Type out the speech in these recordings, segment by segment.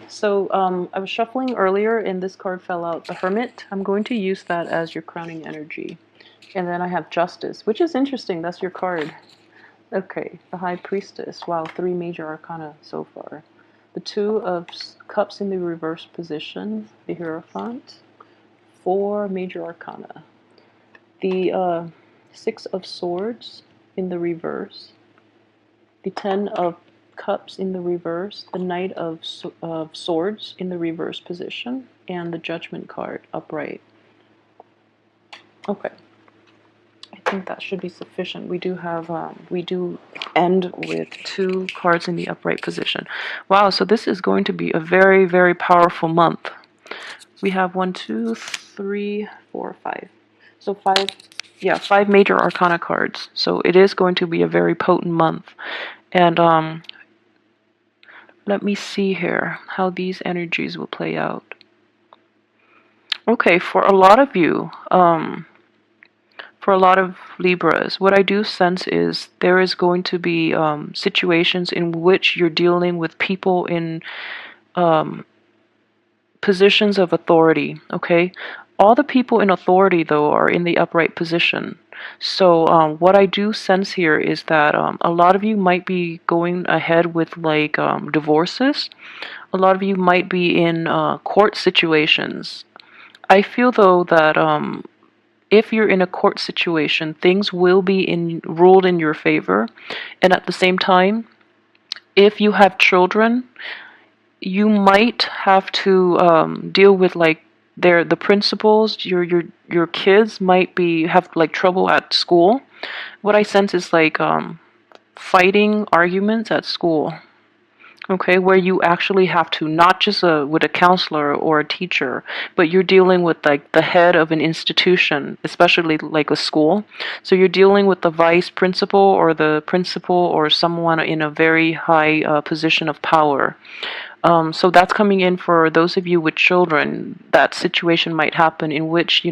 So I was shuffling earlier and this card fell out, the Hermit. I'm going to use that as your crowning energy. And then I have Justice, which is interesting. That's your card. Okay, the High Priestess. Wow, 3 major arcana so far. The Two of Cups in the reverse position, the Hierophant. 4 major arcana. The 6 of Swords in the reverse. The 10 of Cups in the reverse, the Knight of Swords in the reverse position, and the Judgment card upright. Okay, I think that should be sufficient. We do end with 2 cards in the upright position. Wow, so this is going to be a very, very powerful month. We have 1, 2, 3, 4, 5. So 5, yeah, 5 major arcana cards. So it is going to be a very potent month. And let me see here how these energies will play out. Okay, for a lot of you, for a lot of Libras, what I do sense is there is going to be situations in which you're dealing with people in positions of authority, okay? All the people in authority, though, are in the upright position. So what I do sense here is that a lot of you might be going ahead with like divorces. A lot of you might be in court situations. I feel, though, that if you're in a court situation, things will be ruled in your favor. And at the same time, if you have children, you might have to deal with like the principals. Your kids might have like trouble at school. What I sense is like fighting arguments at school. Okay, where you actually have to, not just with a counselor or a teacher, but you're dealing with like the head of an institution, especially like a school. So you're dealing with the vice principal or the principal or someone in a very high position of power. So that's coming in for those of you with children. That situation might happen in which,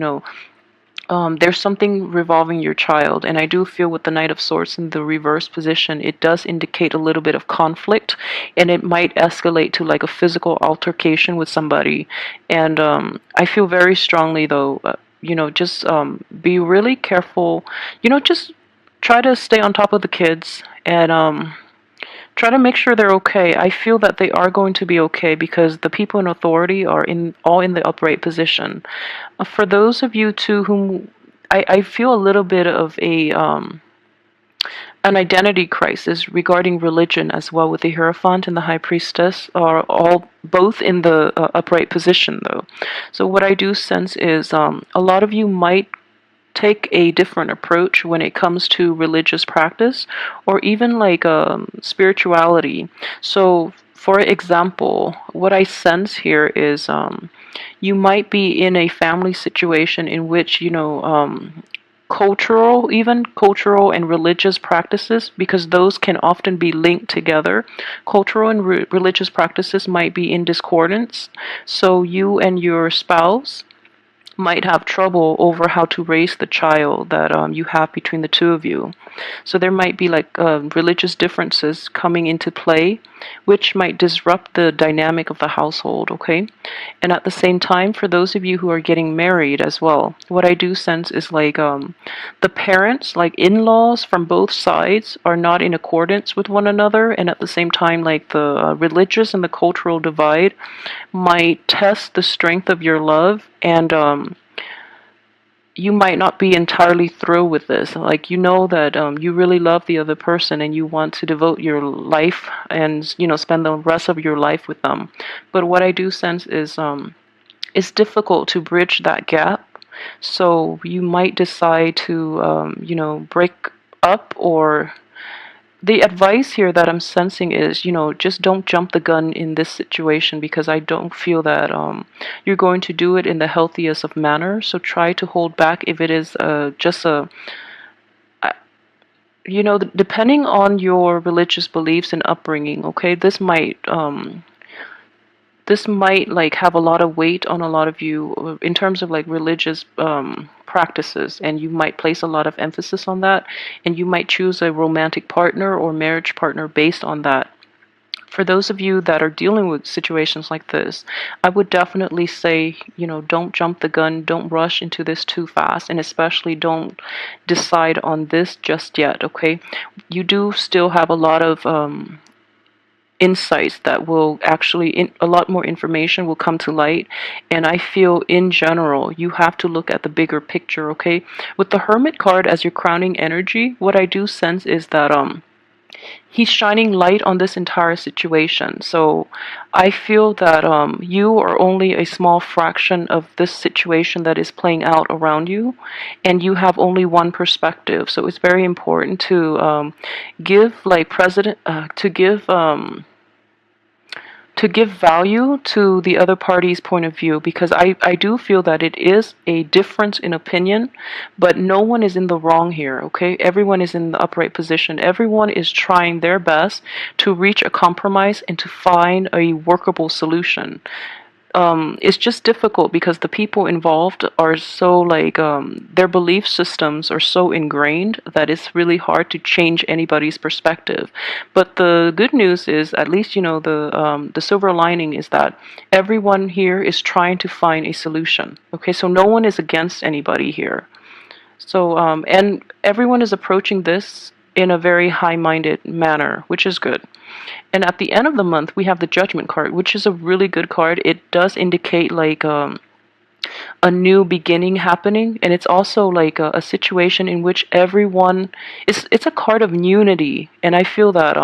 there's something revolving your child. And I do feel with the Knight of Swords in the reverse position, it does indicate a little bit of conflict, and it might escalate to like a physical altercation with somebody. And I feel very strongly, though, just be really careful. Just try to stay on top of the kids and try to make sure they're okay. I feel that they are going to be okay because the people in authority are all in the upright position. For those of you too whom I feel a little bit of an identity crisis regarding religion as well, with the Hierophant and the High Priestess are all both in the upright position, though. So what I do sense is a lot of you might take a different approach when it comes to religious practice or even like spirituality. So for example, what I sense here is you might be in a family situation in which cultural and religious practices, because those can often be linked together. Cultural and religious practices might be in discordance, so you and your spouse might have trouble over how to raise the child that you have between the two of you. So there might be like religious differences coming into play, which might disrupt the dynamic of the household, okay? And at the same time, for those of you who are getting married as well, what I do sense is like the parents, like in-laws from both sides, are not in accordance with one another, and at the same time, like the religious and the cultural divide might test the strength of your love, and you might not be entirely thrilled with this. Like, that you really love the other person and you want to devote your life and, spend the rest of your life with them. But what I do sense is it's difficult to bridge that gap. So you might decide to, break up. Or the advice here that I'm sensing is, just don't jump the gun in this situation, because I don't feel that you're going to do it in the healthiest of manner. So try to hold back if it is just depending on your religious beliefs and upbringing, okay, this might like have a lot of weight on a lot of you in terms of like religious practices, and you might place a lot of emphasis on that, and you might choose a romantic partner or marriage partner based on that. for those of you that are dealing with situations like this, I would definitely say, don't jump the gun, don't rush into this too fast, and especially don't decide on this just yet, okay? You do still have a lot of insights that will actually, a lot more information will come to light, and I feel in general you have to look at the bigger picture, okay? With the Hermit card as your crowning energy, what I do sense is that he's shining light on this entire situation. So I feel that you are only a small fraction of this situation that is playing out around you, and you have only one perspective. So it's very important to to give value to the other party's point of view, because I do feel that it is a difference in opinion, but no one is in the wrong here, okay? Everyone is in the upright position. Everyone is trying their best to reach a compromise and to find a workable solution. It's just difficult because the people involved are so like their belief systems are so ingrained that it's really hard to change anybody's perspective. But the good news is, at least the silver lining is that everyone here is trying to find a solution. Okay, so no one is against anybody here. So and everyone is approaching this in a very high-minded manner, which is good. And at the end of the month, we have the Judgment card, which is a really good card. It does indicate like a new beginning happening, and it's also like a situation in which everyone it's a card of unity. And I feel that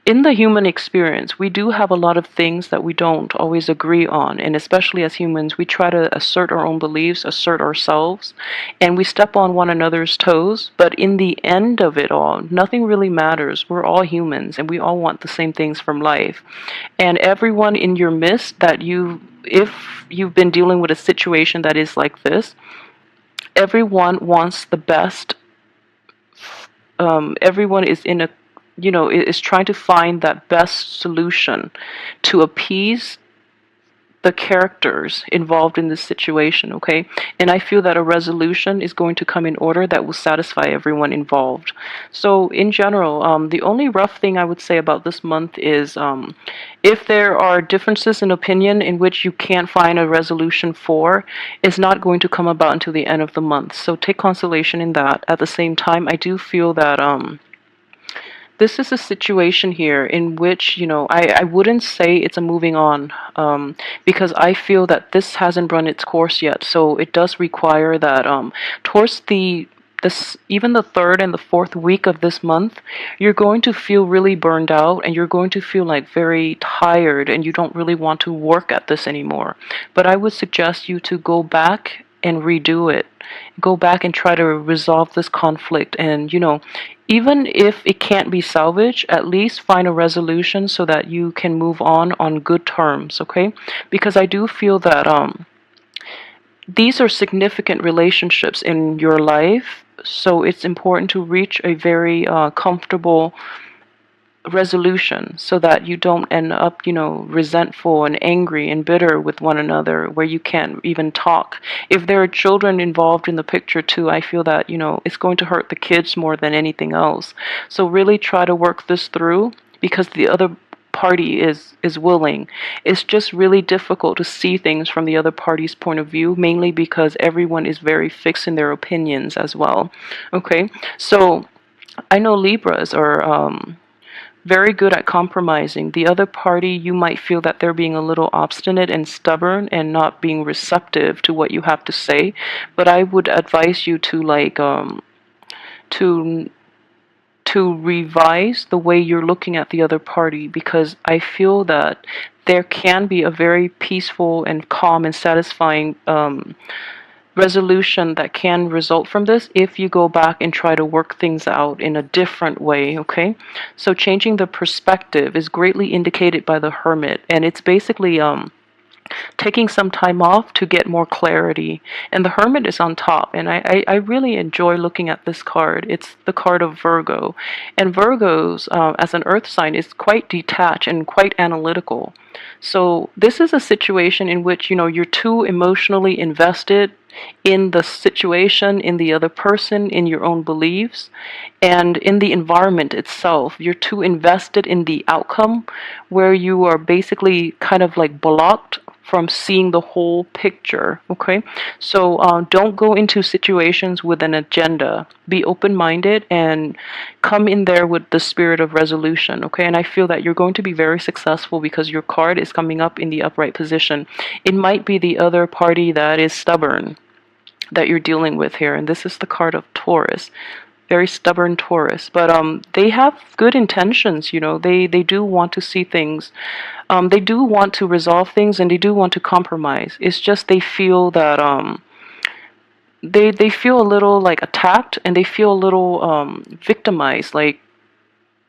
in the human experience, we do have a lot of things that we don't always agree on, and especially as humans, we try to assert our own beliefs, assert ourselves, and we step on one another's toes. But in the end of it all, nothing really matters. We're all humans, and we all want the same things from life. And everyone in your midst if you've been dealing with a situation that is like this, everyone wants the best. Everyone is in a is trying to find that best solution to appease the characters involved in this situation, okay? And I feel that a resolution is going to come in order that will satisfy everyone involved. So in general, the only rough thing I would say about this month is if there are differences in opinion in which you can't find a resolution for, it's not going to come about until the end of the month. So take consolation in that. At the same time, I do feel that this is a situation here in which, I wouldn't say it's a moving on, because I feel that this hasn't run its course yet. So it does require that towards even the third and the fourth week of this month, you're going to feel really burned out, and you're going to feel like very tired, and you don't really want to work at this anymore. But I would suggest you to go back and redo it. Go back and try to resolve this conflict, and even if it can't be salvaged, at least find a resolution so that you can move on good terms, okay? Because I do feel that these are significant relationships in your life, so it's important to reach a very comfortable resolution so that you don't end up, resentful and angry and bitter with one another where you can't even talk. If there are children involved in the picture too, I feel that, it's going to hurt the kids more than anything else. So really try to work this through, because the other party is willing. It's just really difficult to see things from the other party's point of view, mainly because everyone is very fixed in their opinions as well. Okay, so I know Libras are very good at compromising. The other party, you might feel that they're being a little obstinate and stubborn and not being receptive to what you have to say. But I would advise you to to revise the way you're looking at the other party, because I feel that there can be a very peaceful and calm and satisfying resolution that can result from this if you go back and try to work things out in a different way, okay? So changing the perspective is greatly indicated by the Hermit, and it's basically taking some time off to get more clarity. And the Hermit is on top, and I really enjoy looking at this card. It's the card of Virgo, and Virgos as an earth sign is quite detached and quite analytical. So this is a situation in which you're too emotionally invested in the situation, in the other person, in your own beliefs, and in the environment itself. You're too invested in the outcome, where you are basically kind of like blocked from seeing the whole picture. Okay, so don't go into situations with an agenda. Be open-minded and come in there with the spirit of resolution. Okay, and I feel that you're going to be very successful because your card is coming up in the upright position. It might be the other party that is stubborn that you're dealing with here, and this is the card of Taurus. Very stubborn Taurus, but they have good intentions. You know, they do want to see things, they do want to resolve things, and they do want to compromise. It's just they feel that they feel a little like attacked, and they feel a little victimized, like,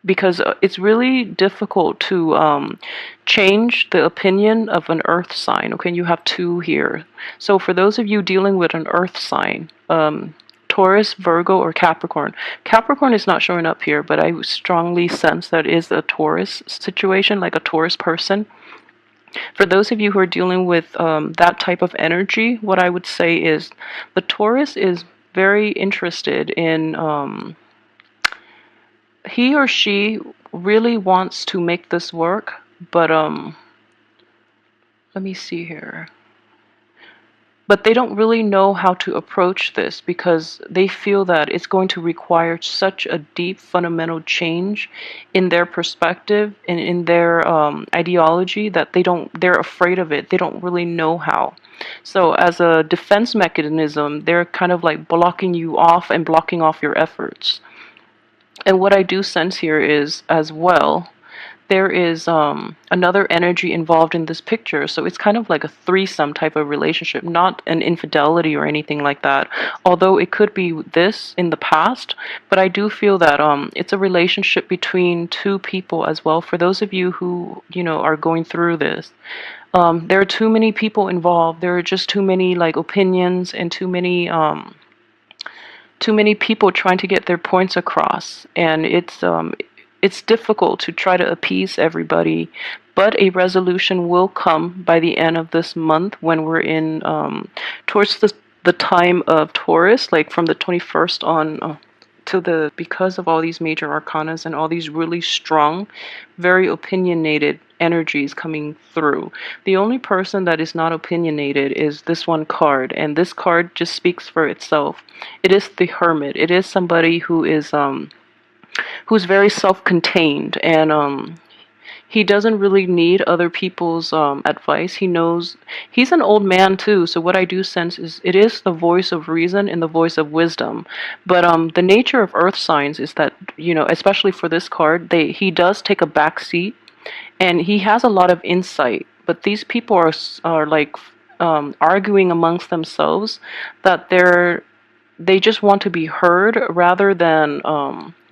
because it's really difficult to change the opinion of an earth sign. Okay, you have two here. So for those of you dealing with an earth sign, Taurus, Virgo, or Capricorn. Capricorn is not showing up here, but I strongly sense that is a Taurus situation, like a Taurus person. For those of you who are dealing with that type of energy, what I would say is the Taurus is very interested in, he or she really wants to make this work, but let me see here. But they don't really know how to approach this because they feel that it's going to require such a deep fundamental change in their perspective and in their ideology that they're afraid of it. They don't really know how. So as a defense mechanism, they're kind of like blocking you off and blocking off your efforts. And what I do sense here is, as well, there is another energy involved in this picture. So it's kind of like a threesome type of relationship, not an infidelity or anything like that. Although it could be this in the past, but I do feel that it's a relationship between two people as well. For those of you who, you know, are going through this, there are too many people involved. There are just too many like opinions and too many people trying to get their points across, and it's difficult to try to appease everybody, but a resolution will come by the end of this month when we're in towards the time of Taurus, like from the 21st on to the, because of all these major arcanas and all these really strong, very opinionated energies coming through. The only person that is not opinionated is this one card, and this card just speaks for itself. It is the Hermit. It is somebody who is who's very self-contained, and he doesn't really need other people's advice. He knows he's an old man too, so what I do sense is it is the voice of reason and the voice of wisdom. But the nature of earth signs is that, you know, especially for this card, he does take a back seat, and he has a lot of insight. But these people are like arguing amongst themselves that they just want to be heard rather than,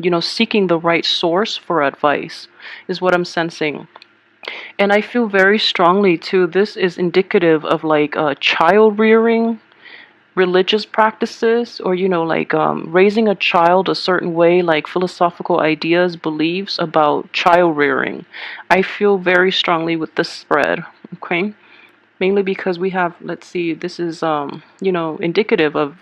you know, seeking the right source for advice, is what I'm sensing. And I feel very strongly, too, this is indicative of like child rearing, religious practices, or, you know, like raising a child a certain way, like philosophical ideas, beliefs about child rearing. I feel very strongly with this spread, okay? Mainly because we have, let's see, this is, you know, indicative of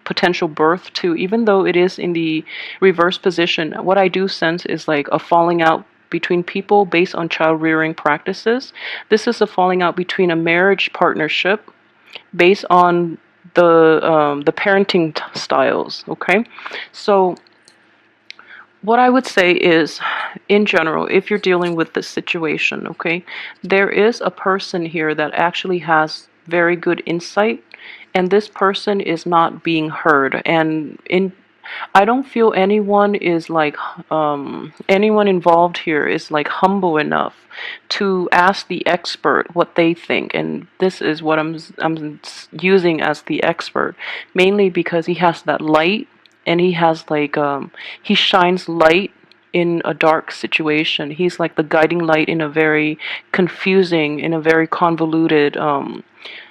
potential birth too. Even though it is in the reverse position, what I do sense is like a falling out between people based on child rearing practices. This is a falling out between a marriage partnership based on the parenting styles, okay? So what I would say is, in general, if you're dealing with this situation, okay, there is a person here that actually has very good insight, and this person is not being heard. And I don't feel anyone is like, anyone involved here is like humble enough to ask the expert what they think. And this is what I'm using as the expert, mainly because he has that light, and he has like he shines light in a dark situation. He's like the guiding light in a very confusing, in a very convoluted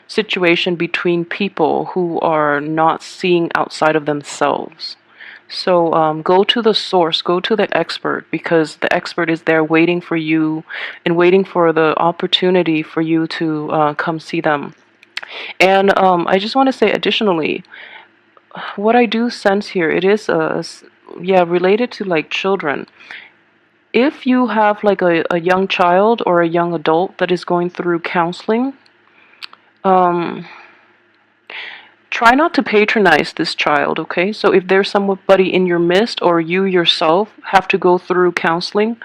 situation between people who are not seeing outside of themselves. So go to the source, go to the expert, because the expert is there waiting for you and waiting for the opportunity for you to come see them. And I just want to say additionally, what I do sense here, it is yeah, related to like children. If you have like a young child or a young adult that is going through counseling, um, try not to patronize this child, okay? So if there's somebody in your midst or you yourself have to go through counseling,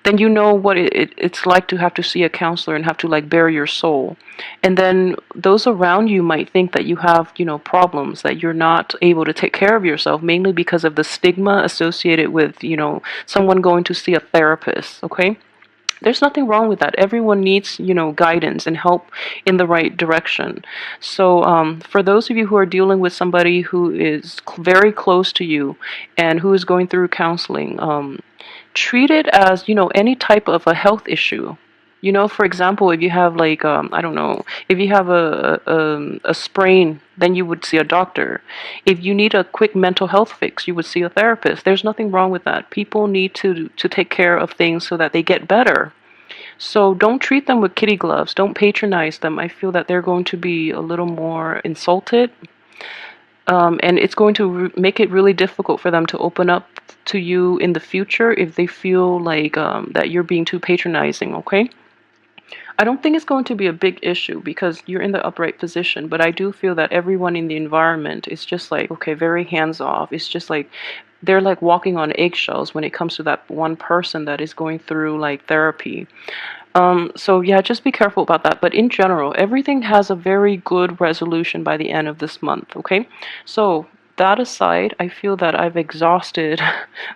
then you know what it's like to have to see a counselor and have to like bare your soul. And then those around you might think that you have, problems, that you're not able to take care of yourself, mainly because of the stigma associated with, someone going to see a therapist, okay? There's nothing wrong with that. Everyone needs, guidance and help in the right direction. So, for those of you who are dealing with somebody who is very close to you and who is going through counseling, treat it as, any type of a health issue. For example, if you have like, I don't know, if you have a sprain, then you would see a doctor. If you need a quick mental health fix, you would see a therapist. There's nothing wrong with that. People need to take care of things so that they get better. So don't treat them with kitty gloves. Don't patronize them. I feel that they're going to be a little more insulted, and it's going to make it really difficult for them to open up to you in the future if they feel like that you're being too patronizing, okay? I don't think it's going to be a big issue because you're in the upright position, but I do feel that everyone in the environment is just like, okay, very hands off. It's just like they're like walking on eggshells when it comes to that one person that is going through like therapy. So yeah, just be careful about that. But in general, everything has a very good resolution by the end of this month, okay? So that aside, I feel that I've exhausted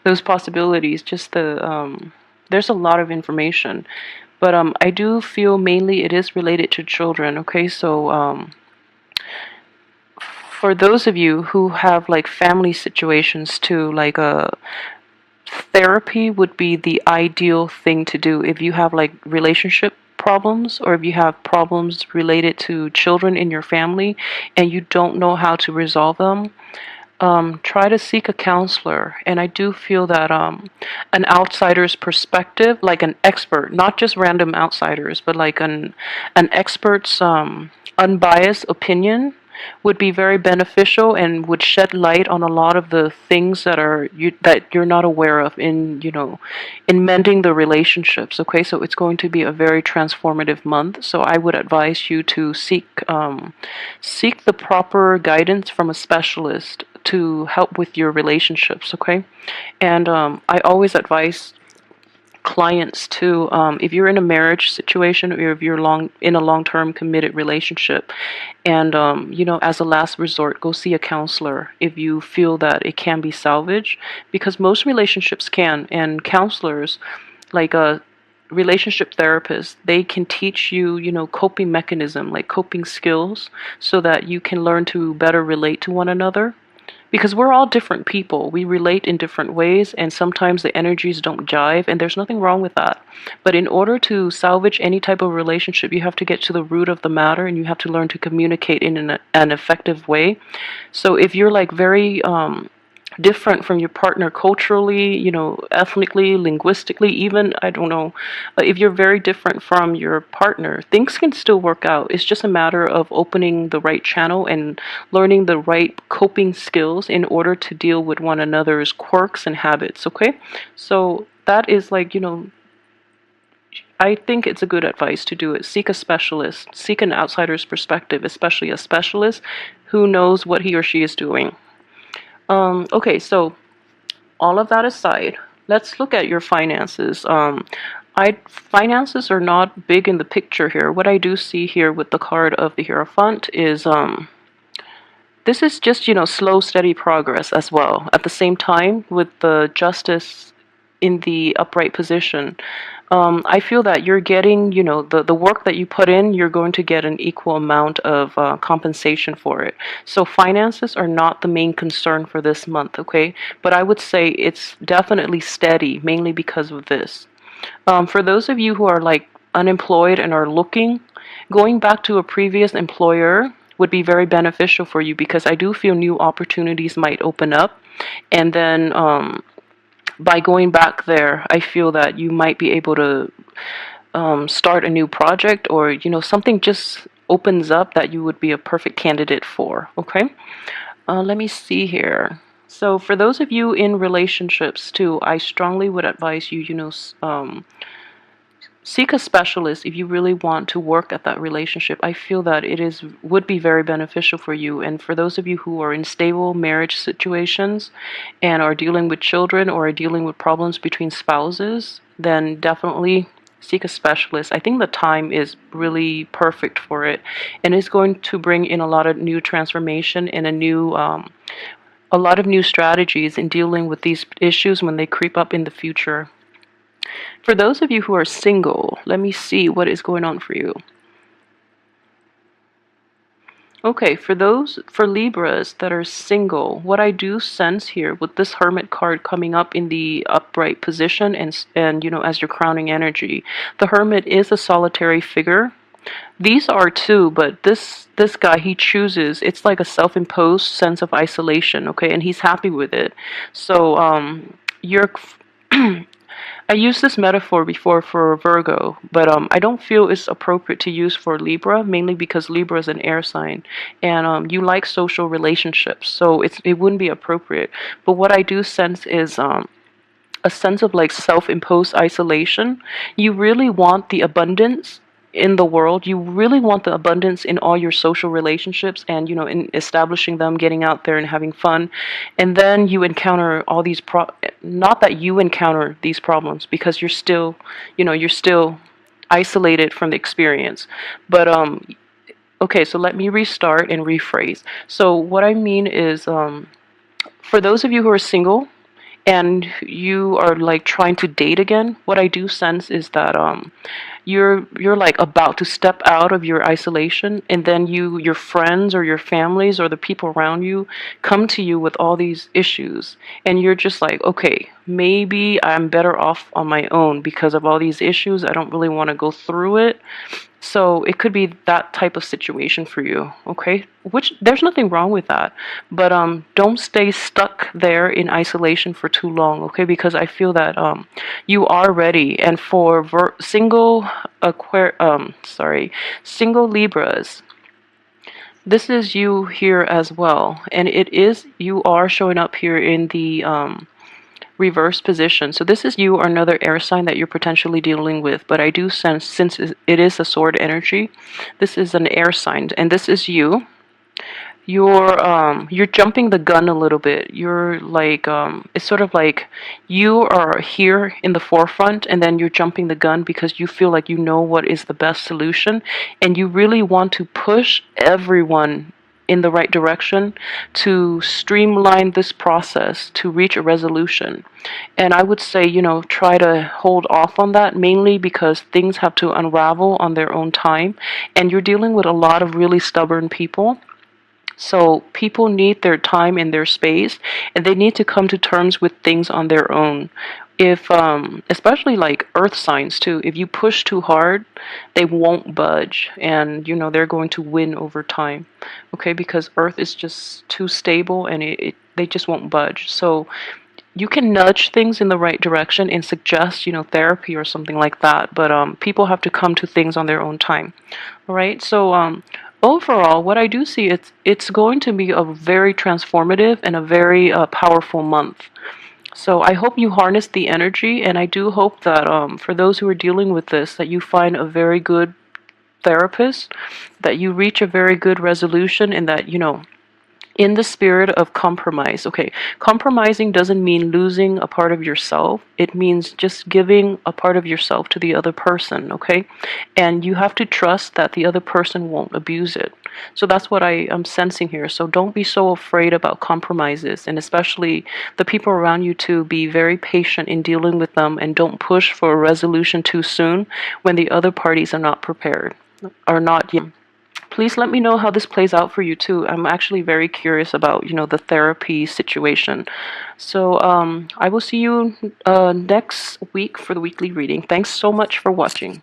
those possibilities. Just there's a lot of information. But I do feel mainly it is related to children, okay? So for those of you who have like family situations too, like therapy would be the ideal thing to do if you have like relationship problems or if you have problems related to children in your family and you don't know how to resolve them. Try to seek a counselor. And I do feel that an outsider's perspective, like an expert, not just random outsiders, but like an expert's unbiased opinion would be very beneficial and would shed light on a lot of the things that you're not aware of in in mending the relationships. Okay, so it's going to be a very transformative month. So I would advise you to seek the proper guidance from a specialist to help with your relationships. Okay, and I always advise clients too, if you're in a marriage situation or if you're in a long-term committed relationship, and as a last resort, go see a counselor if you feel that it can be salvaged, because most relationships can, and counselors, like a relationship therapist, they can teach you, coping mechanism, like coping skills, so that you can learn to better relate to one another, because we're all different people. We relate in different ways, and sometimes the energies don't jive, and there's nothing wrong with that. But in order to salvage any type of relationship, you have to get to the root of the matter, and you have to learn to communicate in an effective way. So if you're like very different from your partner culturally, ethnically, linguistically, even, I don't know, if you're very different from your partner, things can still work out. It's just a matter of opening the right channel and learning the right coping skills in order to deal with one another's quirks and habits, okay? So that is like, I think it's a good advice to do it. Seek a specialist, seek an outsider's perspective, especially a specialist who knows what he or she is doing. Okay, so all of that aside, let's look at your finances. Finances are not big in the picture here. What I do see here with the card of the Hierophant is this is just, slow, steady progress as well. At the same time, with the Justice in the upright position, I feel that you're getting, the work that you put in, you're going to get an equal amount of compensation for it. So finances are not the main concern for this month, okay? But I would say it's definitely steady, mainly because of this. For those of you who are like unemployed and are looking, going back to a previous employer would be very beneficial for you, because I do feel new opportunities might open up. And then by going back there, I feel that you might be able to start a new project, or something just opens up that you would be a perfect candidate for. Okay, let me see here. So for those of you in relationships too, I strongly would advise you, seek a specialist if you really want to work at that relationship. I feel that would be very beneficial for you. And for those of you who are in stable marriage situations and are dealing with children or are dealing with problems between spouses, then definitely seek a specialist. I think the time is really perfect for it, and it's going to bring in a lot of new transformation and a lot of new strategies in dealing with these issues when they creep up in the future. For those of you who are single, let me see what is going on for you. Okay, for Libras that are single, what I do sense here with this Hermit card coming up in the upright position and as your crowning energy, the Hermit is a solitary figure. These are too, but this guy, he chooses, it's like a self-imposed sense of isolation, okay, and he's happy with it. So you're I used this metaphor before for Virgo, but I don't feel it's appropriate to use for Libra, mainly because Libra is an air sign, and you like social relationships, so it wouldn't be appropriate. But what I do sense is a sense of like self-imposed isolation. You really want the abundance in the world. You really want the abundance in all your social relationships and in establishing them, getting out there and having fun. And then you encounter all these not that you encounter these problems, because you're still isolated from the experience. But okay, so let me restart and rephrase. So what I mean is, for those of you who are single and you are like trying to date again, what I do sense is that you're like about to step out of your isolation, and then your friends or your families or the people around you come to you with all these issues, and you're just like, okay, maybe I'm better off on my own because of all these issues. I don't really want to go through it. So it could be that type of situation for you, okay? Which there's nothing wrong with that, but don't stay stuck there in isolation for too long, okay? Because I feel that you are ready, and for single Libras, this is you here as well, and you are showing up here in the reverse position. So this is you or another air sign that you're potentially dealing with, but I do sense, since it is a sword energy, this is an air sign, and this is you. You're jumping the gun a little bit. You're like it's sort of like you are here in the forefront, and then you're jumping the gun because you feel like you know what is the best solution, and you really want to push everyone in the right direction to streamline this process to reach a resolution. And I would say, try to hold off on that, mainly because things have to unravel on their own time, and you're dealing with a lot of really stubborn people. So people need their time and their space, and they need to come to terms with things on their own. If especially like earth signs too, if you push too hard, they won't budge, and they're going to win over time, okay? Because earth is just too stable, and they just won't budge. So you can nudge things in the right direction and suggest, therapy or something like that, but people have to come to things on their own time. All right, so overall, what I do see, it's going to be a very transformative and a very powerful month. So I hope you harness the energy, and I do hope that for those who are dealing with this, that you find a very good therapist, that you reach a very good resolution, and that in the spirit of compromise. Okay, compromising doesn't mean losing a part of yourself. It means just giving a part of yourself to the other person, okay? And you have to trust that the other person won't abuse it. So that's what I am sensing here. So don't be so afraid about compromises, and especially the people around you, to be very patient in dealing with them, and don't push for a resolution too soon when the other parties are not prepared, or not yet. Please let me know how this plays out for you too. I'm actually very curious about, the therapy situation. So I will see you next week for the weekly reading. Thanks so much for watching.